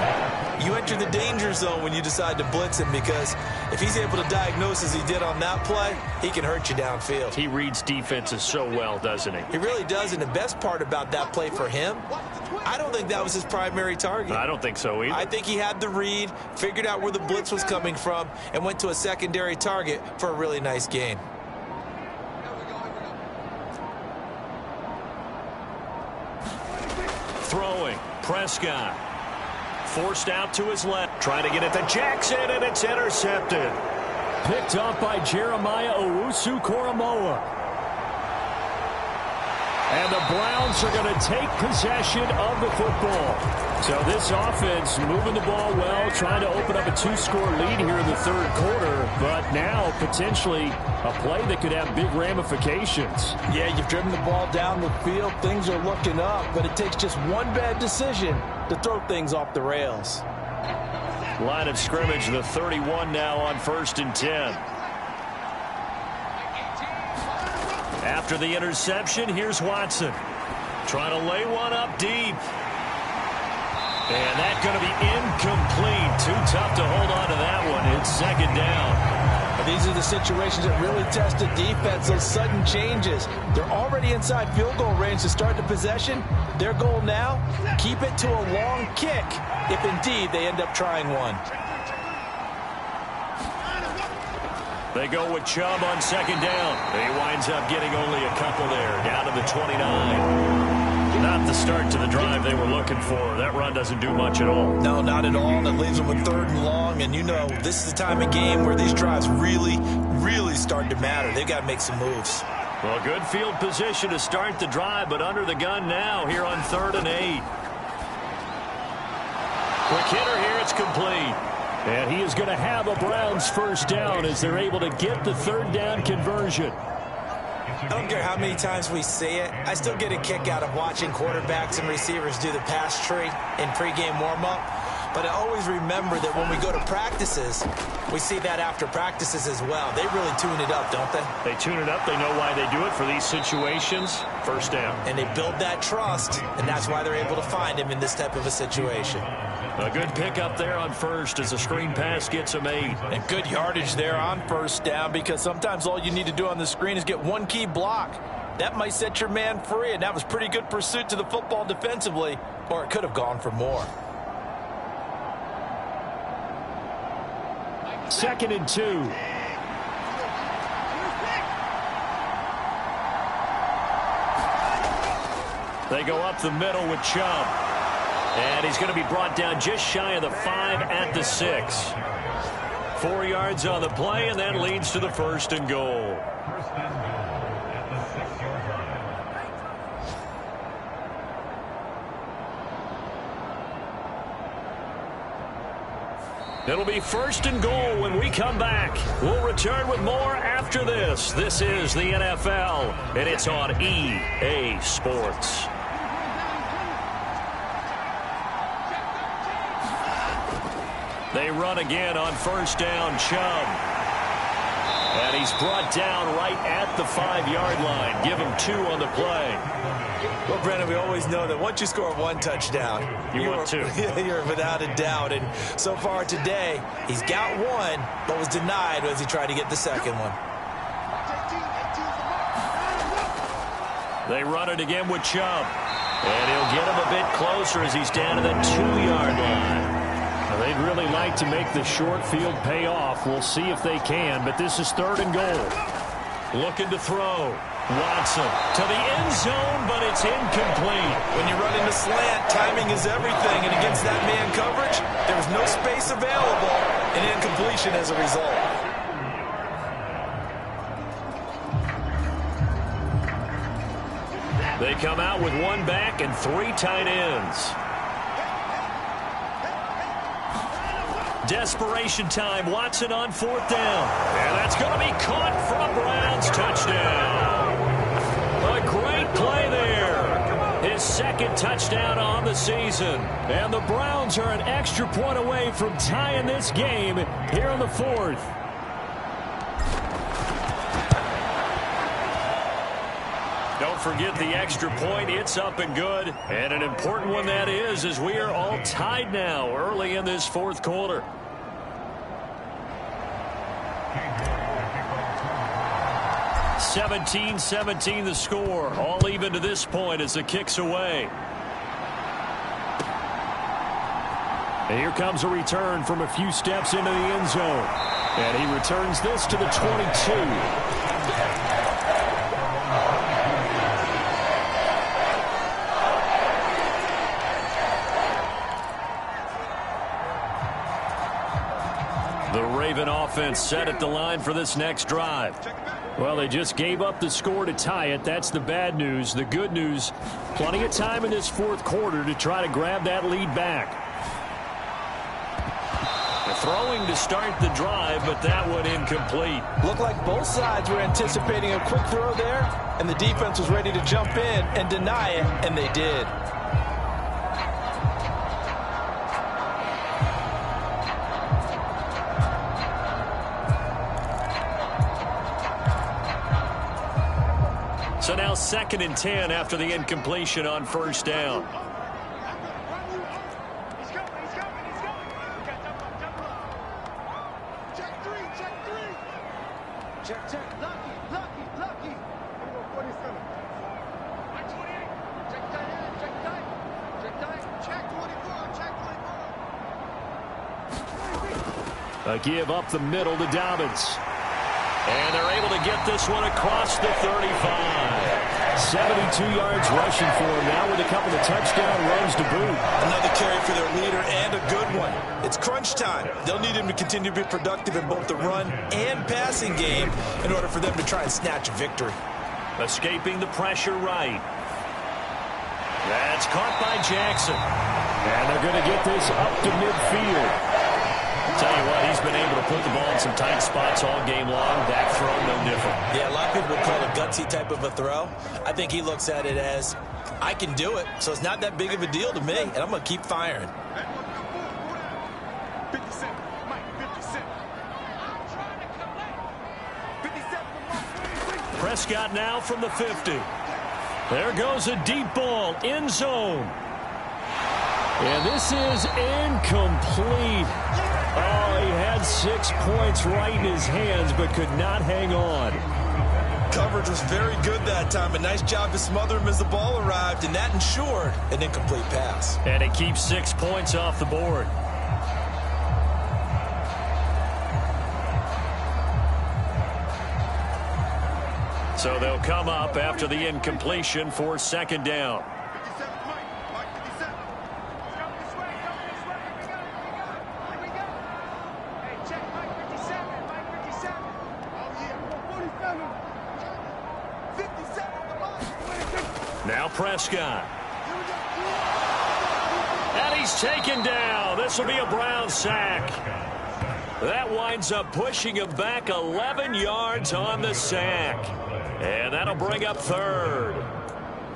you enter the danger zone when you decide to blitz him, because if he's able to diagnose as he did on that play, he can hurt you downfield.
He reads defenses so well, doesn't he?
He really does, and the best part about that play for him, I don't think that was his primary target.
I don't think so either.
I think he had the read, figured out where the blitz was coming from, and went to a secondary target for a really nice gain.
Throwing, Prescott. Forced out to his left. Trying to get it to Jackson, and it's intercepted. Picked up by Jeremiah Owusu-Koramoah. And the Browns are going to take possession of the football. So this offense moving the ball well, trying to open up a 2-score lead here in the third quarter, but now potentially a play that could have big ramifications.
Yeah, you've driven the ball down the field. Things are looking up, but it takes just one bad decision to throw things off the rails.
Line of scrimmage, the 31 now on 1st and 10. After the interception, here's Watson. Trying to lay one up deep. And that's going to be incomplete. Too tough to hold on to that one. It's 2nd down.
These are the situations that really test a defense, those sudden changes. They're already inside field goal range to start the possession. Their goal now, keep it to a long kick, if indeed they end up trying one.
They go with Chubb on second down. He winds up getting only a couple there, down to the 29. Not the start to the drive they were looking for. That run doesn't do much at all.
No, not at all. And it leaves them with 3rd and long. And you know, this is the time of game where these drives really start to matter. They've got to make some moves.
Well, good field position to start the drive, but under the gun now here on 3rd and 8. Quick hitter here. It's complete. And he is going to have a Browns first down as they're able to get the 3rd down conversion.
I don't care how many times we see it. I still get a kick out of watching quarterbacks and receivers do the pass tree in pregame warm-up. But I always remember that when we go to practices, we see that after practices as well. They really tune it up, don't they?
They tune it up. They know why they do it for these situations. First down.
And they build that trust, and that's why they're able to find him in this type of a situation.
A good pickup there on first as a screen pass gets him 8.
And good yardage there on first down, because sometimes all you need to do on the screen is get one key block. That might set your man free, and that was pretty good pursuit to the football defensively, or it could have gone for more.
2nd and 2. They go up the middle with Chubb. And he's going to be brought down just shy of the 5 at the 6. 4 yards on the play, and that leads to the 1st and goal. It'll be 1st and goal when we come back. We'll return with more after this. This is the NFL, and it's on EA Sports. They run again on first down. Chubb. And he's brought down right at the 5-yard line. Give him 2 on the play.
Well, Brennan, we always know that once you score 1 touchdown,
you want 2.
You're without a doubt. And so far today, he's got 1, but was denied as he tried to get the 2nd one.
They run it again with Chubb. And he'll get him a bit closer as he's down to the 2-yard line. They'd really like to make the short field pay off. We'll see if they can, but this is 3rd and goal. Looking to throw. Watson to the end zone, but it's incomplete.
When you run into slant, timing is everything, and against that man coverage, there was no space available, and incompletion as a result.
They come out with 1 back and 3 tight ends. Desperation time. Watson on 4th down. And that's going to be caught for a Browns touchdown. A great play there. His 2nd touchdown on the season. And the Browns are an extra point away from tying this game here in the 4th. Don't forget the extra point. It's up and good. And an important one that is, as we are all tied now early in this 4th quarter. (17-17) the score. All even to this point as the kick's away. And here comes a return from a few steps into the end zone. And he returns this to the 22. The Raven offense set at the line for this next drive. Well, they just gave up the score to tie it. That's the bad news. The good news, plenty of time in this 4th quarter to try to grab that lead back. The throwing to start the drive, but that one incomplete.
Looked like both sides were anticipating a quick throw there, and the defense was ready to jump in and deny it, and they did.
So now 2nd and 10 after the incompletion on first down. A give up the middle to Dobbins. And they're able to get this one across the 35. 72 yards rushing for him now with a couple of touchdown runs to boot.
Another carry for their leader and a good one. It's crunch time. They'll need him to continue to be productive in both the run and passing game in order for them to try and snatch a victory.
Escaping the pressure right. That's caught by Jackson. And they're going to get this up to midfield. Tell you what, he's been able to put the ball in some tight spots all game long. That throw, no different.
Yeah, a lot of people call it a gutsy type of a throw. I think he looks at it as, I can do it, so it's not that big of a deal to me, and I'm going to keep firing.
Prescott now from the 50. There goes a deep ball, end zone. And this is incomplete. Oh, he had 6 points right in his hands, but could not hang on.
Coverage was very good that time. A nice job to smother him as the ball arrived, and that ensured an incomplete pass.
And it keeps 6 points off the board. So they'll come up after the incompletion for second down. Now Prescott. And he's taken down. This will be a Brown sack. That winds up pushing him back 11 yards on the sack. And that'll bring up third.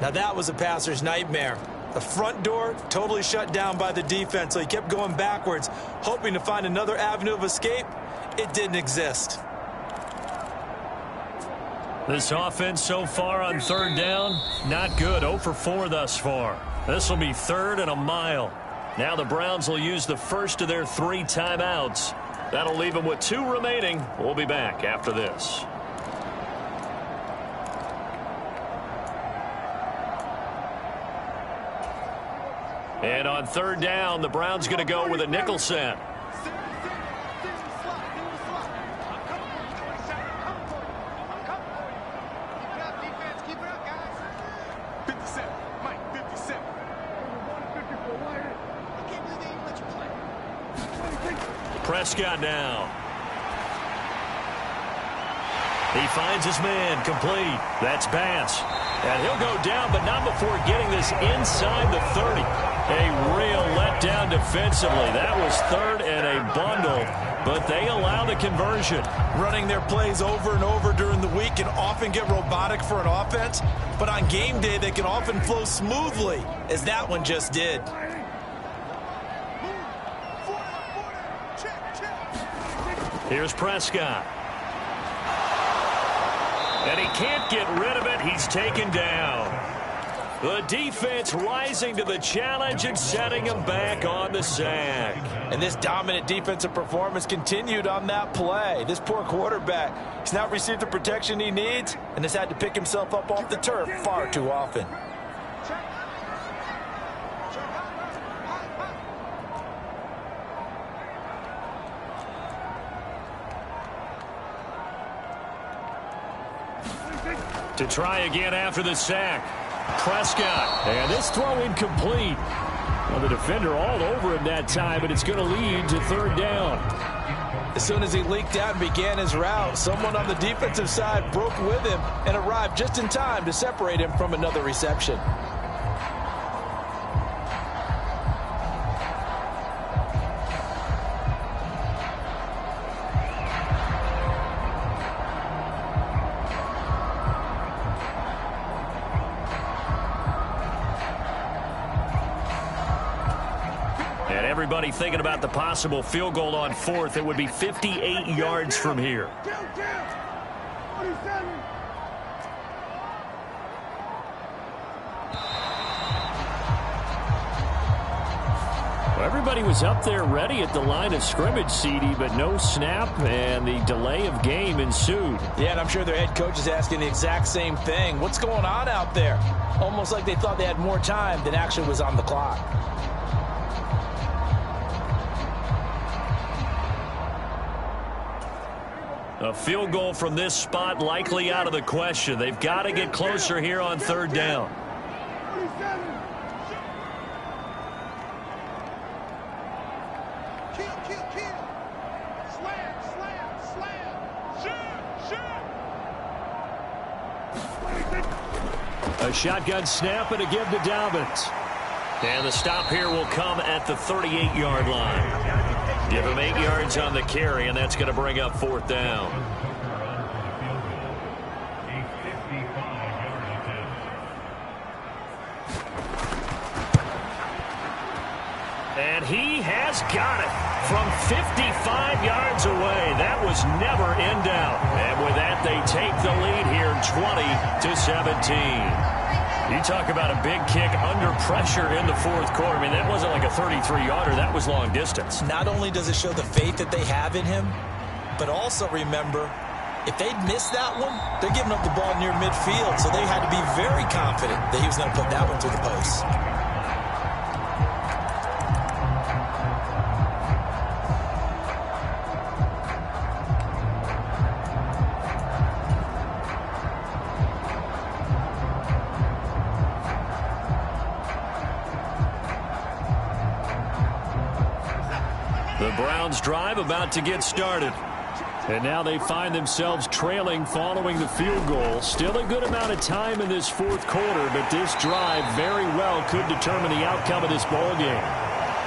Now that was a passer's nightmare. The front door totally shut down by the defense, so he kept going backwards, hoping to find another avenue of escape. It didn't exist.
This offense so far on third down, not good. 0 for 4 thus far. This will be third and a mile. Now the Browns will use the first of their 3 timeouts. That'll leave them with 2 remaining. We'll be back after this. And on third down, the Browns going to go with a nickel set. Prescott now. He finds his man complete. That's Bass. And he'll go down, but not before getting this inside the 30. A real letdown defensively. That was third and a bundle, but they allow the conversion.
Running their plays over and over during the week can often get robotic for an offense, but on game day they can often flow smoothly, as that one just did.
Here's Prescott. And he can't get rid of it. He's taken down. The defense rising to the challenge and setting him back on the sack.
And this dominant defensive performance continued on that play. This poor quarterback, he's not received the protection he needs and has had to pick himself up off the turf far too often.
To try again after the sack. Prescott. And this throw incomplete. Well, the defender all over him that time, but it's going to lead to third down.
As soon as he leaked out and began his route, someone on the defensive side broke with him and arrived just in time to separate him from another reception.
Everybody thinking about the possible field goal on fourth. It would be 58 yards from here. Well, everybody was up there ready at the line of scrimmage, CD, but no snap, and the delay of game ensued.
Yeah, and I'm sure their head coach is asking the exact same thing. What's going on out there? Almost like they thought they had more time than actually was on the clock.
A field goal from this spot likely out of the question. They've got to get closer here on third down. A shotgun snap and a give to Dobbins. And the stop here will come at the 38-yard line. Give him 8 yards on the carry, and that's going to bring up fourth down. And he has got it from 55 yards away. That was never in doubt. And with that, they take the lead here 20-17. You talk about a big kick under pressure in the fourth quarter. I mean, that wasn't like a 33-yarder. That was long distance.
Not only does it show the faith that they have in him, but also remember, if they'd missed that one, they're giving up the ball near midfield, so they had to be very confident that he was going to put that one through the post.
The Browns drive about to get started. And now they find themselves trailing following the field goal. Still a good amount of time in this fourth quarter, but this drive very well could determine the outcome of this ball game.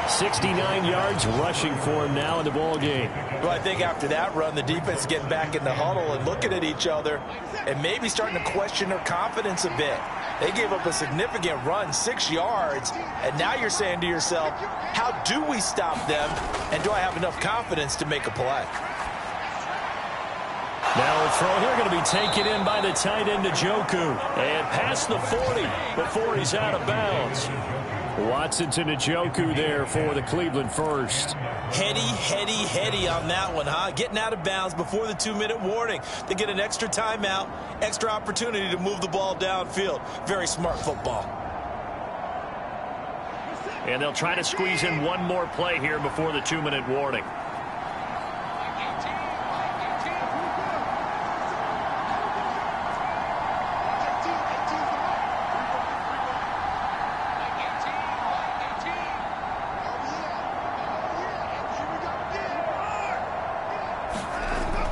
69 yards rushing for him now in the ball game.
Well, I think after that run, the defense is getting back in the huddle and looking at each other and maybe starting to question their confidence a bit. They gave up a significant run, 6 yards, and now you're saying to yourself, how do we stop them, and do I have enough confidence to make a play?
Now a throw here going to be taken in by the tight end Njoku. And past the 40 before he's out of bounds. Watson to Njoku there for the Cleveland first.
Heady on that one, huh? Getting out of bounds before the 2-minute warning. They get an extra timeout, extra opportunity to move the ball downfield. Very smart football.
And they'll try to squeeze in one more play here before the 2-minute warning.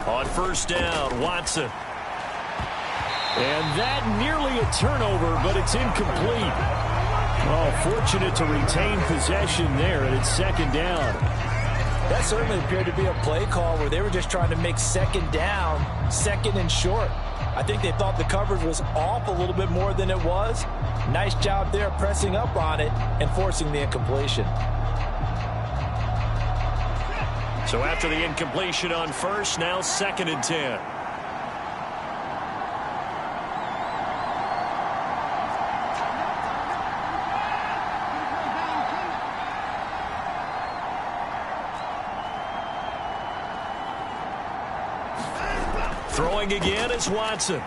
On first down, Watson. And that nearly a turnover, but it's incomplete. Oh, fortunate to retain possession there, and it's second down.
That certainly appeared to be a play call where they were just trying to make second down, second and short. I think they thought the coverage was off a little bit more than it was. Nice job there pressing up on it and forcing the incompletion.
So after the incompletion on first, now second and 10. Throwing again is Watson.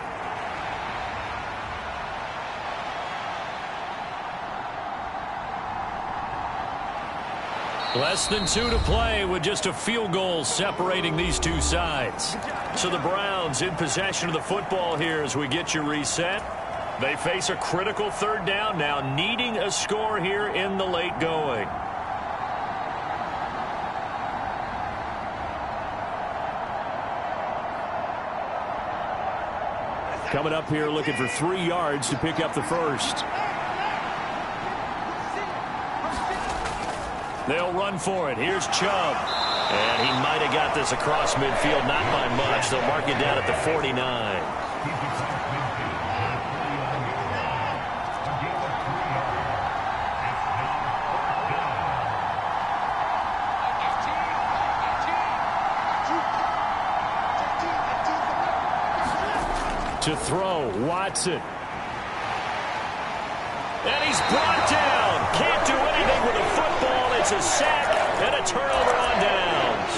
Less than 2 to play with just a field goal separating these two sides. So the Browns in possession of the football here as we get you reset. They face a critical third down now, needing a score here in the late going. Coming up here looking for 3 yards to pick up the first. They'll run for it. Here's Chubb. And he might have got this across midfield, not by much. They'll mark it down at the 49. To throw, Watson. And he's brought down. Can't do anything with the football. It's a sack and a turnover on downs.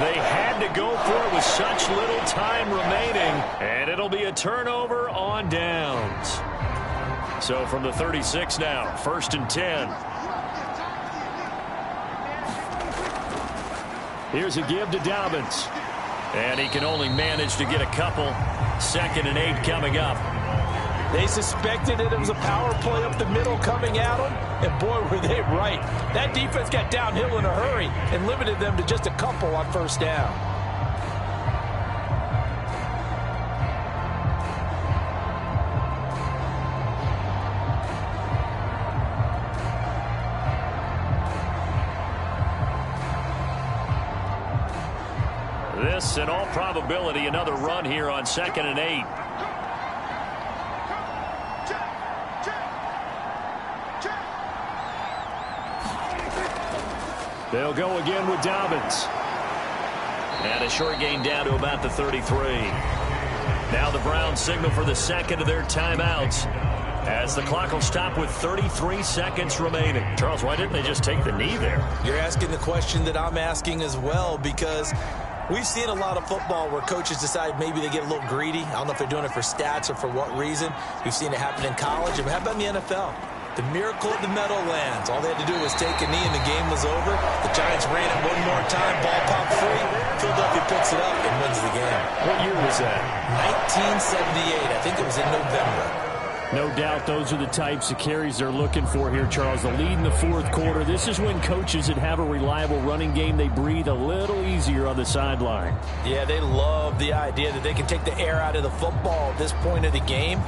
They had to go for it with such little time remaining. And it'll be a turnover on downs. So from the 36 now, first and 10. Here's a give to Dobbins. And he can only manage to get a couple. 2nd and 8 coming up.
They suspected it was a power play up the middle coming at them, and boy, were they right. That defense got downhill in a hurry and limited them to just a couple on 1st down.
This, in all probability, another run here on 2nd and 8. They'll go again with Dobbins. And a short gain down to about the 33. Now the Browns signal for the 2nd of their timeouts, as the clock will stop with 33 seconds remaining. Charles, why didn't they just take the knee there?
You're asking the question that I'm asking as well, because we've seen a lot of football where coaches decide maybe they get a little greedy. I don't know if they're doing it for stats or for what reason. We've seen it happen in college. And how about in the NFL? The miracle of the Meadowlands. All they had to do was take a knee and the game was over. The Giants ran it one more time. Ball popped free. Philadelphia picks it up and wins the game.
What year was that?
1978. I think it was in November.
No doubt those are the types of carries they're looking for here, Charles. The lead in the 4th quarter. This is when coaches that have a reliable running game, they breathe a little easier on the sideline.
Yeah, they love the idea that they can take the air out of the football at this point of the game.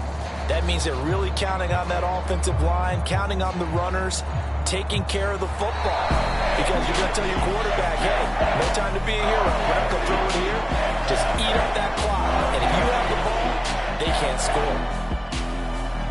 That means they're really counting on that offensive line, counting on the runners, taking care of the football. Because you're going to tell your quarterback, hey, no time to be a hero. We're not going to throw it here. Just eat up that clock. And if you have the ball, they can't score.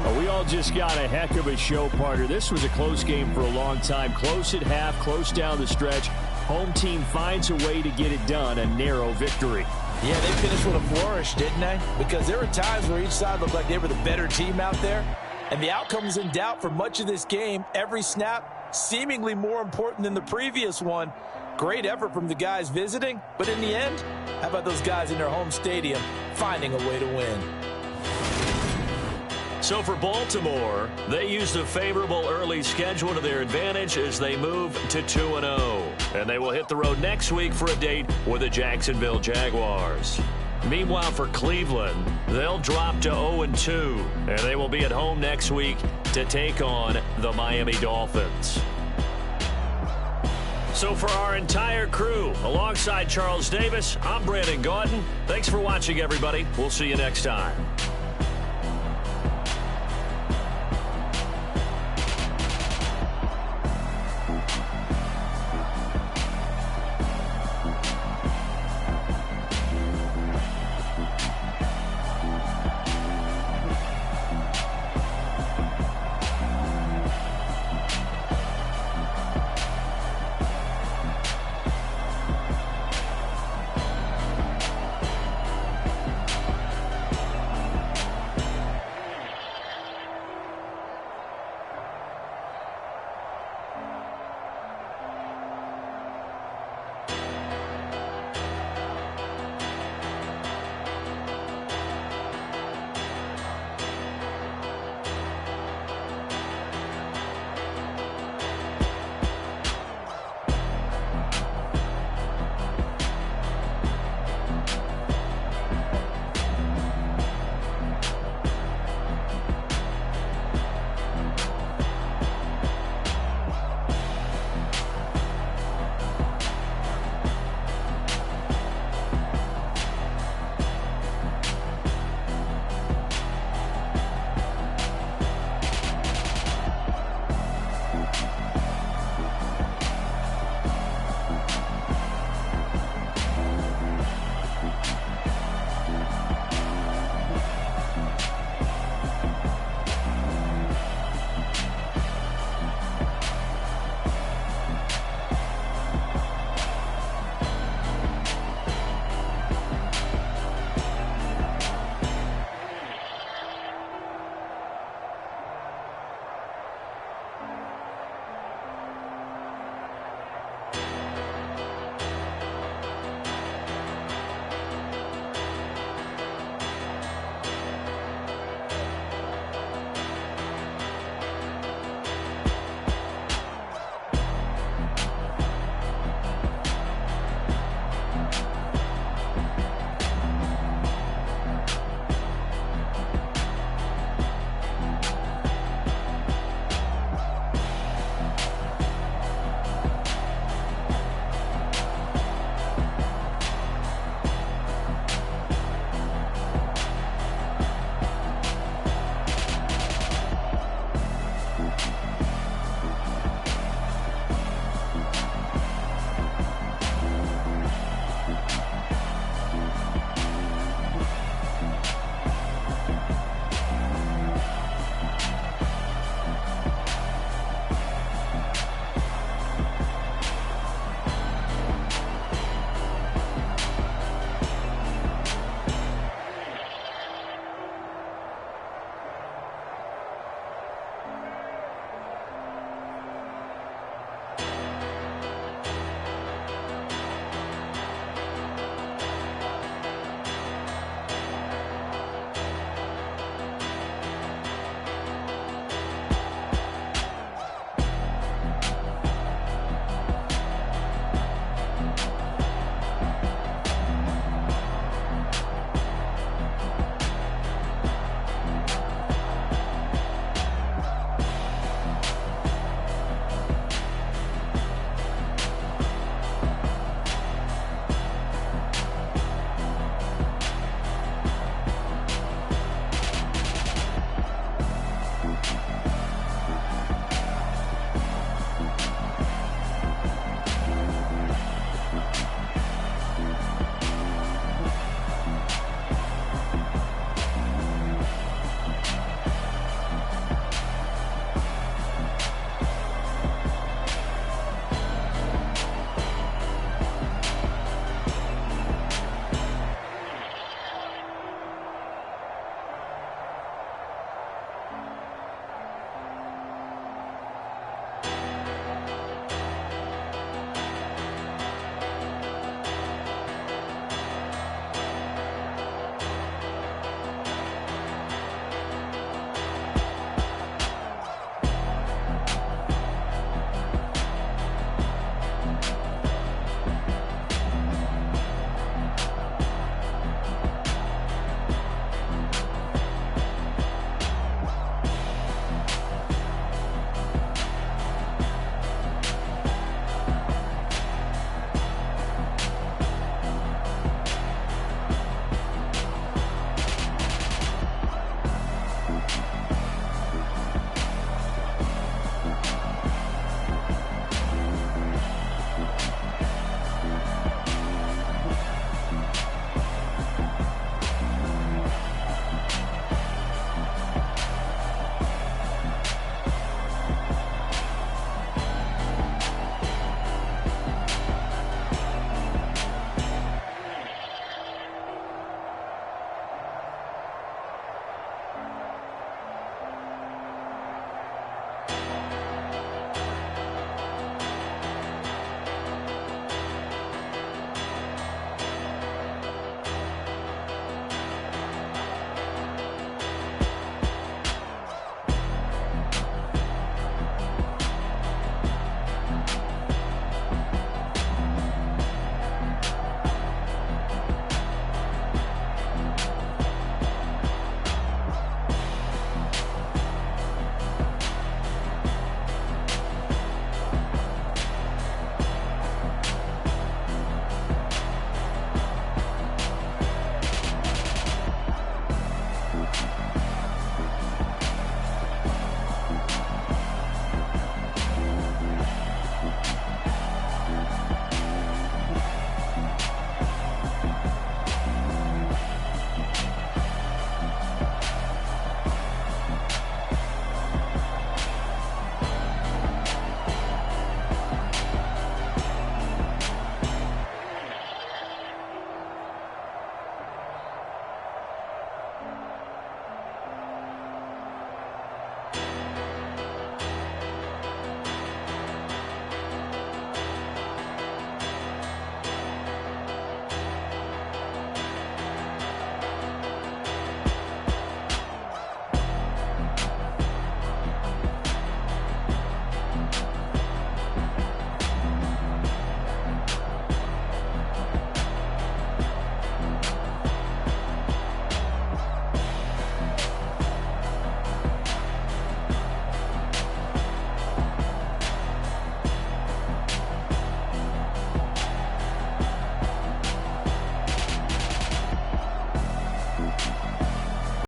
Well, we all just got a heck of a show, partner. This was a close game for a long time. Close at half, close down the stretch. Home team finds a way to get it done, a narrow victory.
Yeah, they finished with a flourish, didn't they? Because there were times where each side looked like they were the better team out there. And the outcome was in doubt for much of this game. Every snap seemingly more important than the previous one. Great effort from the guys visiting. But in the end, how about those guys in their home stadium finding a way to win?
So for Baltimore, they used a favorable early schedule to their advantage as they move to 2-0. And they will hit the road next week for a date with the Jacksonville Jaguars. Meanwhile, for Cleveland, they'll drop to 0-2. And they will be at home next week to take on the Miami Dolphins. So for our entire crew, alongside Charles Davis, I'm Brandon Gaudin. Thanks for watching, everybody. We'll see you next time.